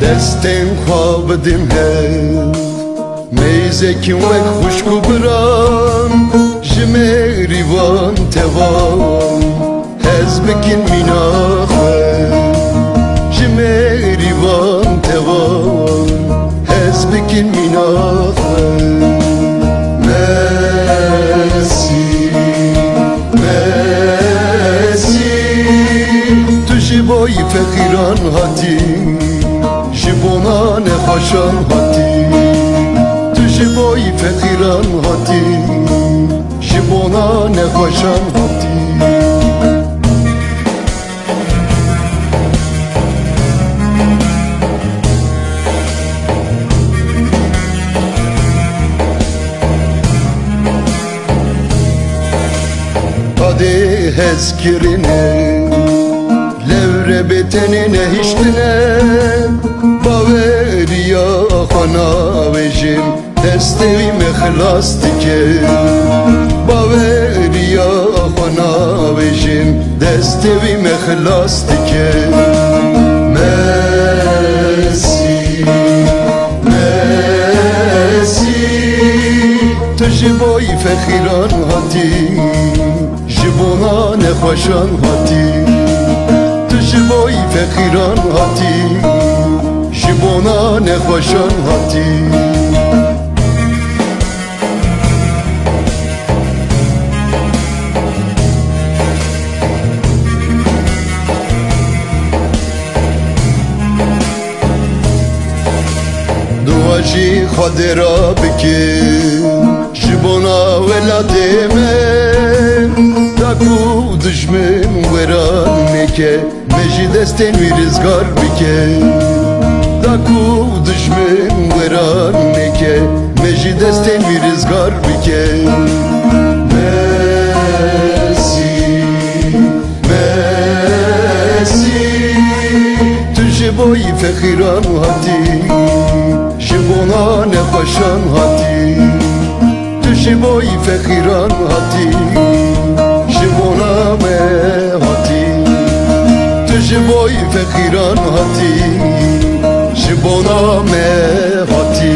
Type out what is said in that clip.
دستم خواب دم هف میزکیم وک خوشکو برام جمعی وان توان هز بکن میناخه جمعی وان توان هز بکن میناخه مرسی مرسی تو جبای فقیران هاتی جبونا نخوشان هاتی تو جبای فقیران هاتی جبونا نخوشان هاتی Hadi hezkirine Levre betenine hiçtine Baveriya khana vejim Destevime khlas dike Baveriya khana vejim Destevime khlas dike Merci Merci Tujboy fakhiran hati جبونا نخوشان هاتی تو جبای فقیران هاتی جبونا نخوشان هاتی دواجی خود را بکن جبونا ولادمه Taku düşmün veran meke Meji desten virizgar bike Taku düşmün veran meke Meji desten virizgar bike Merci Merci Tu jiboy fakhiran hati Jibona nefashan hati Tu jiboy fakhiran hati جبونا me hati Tu jiboy fakhiran hati Jibona me hati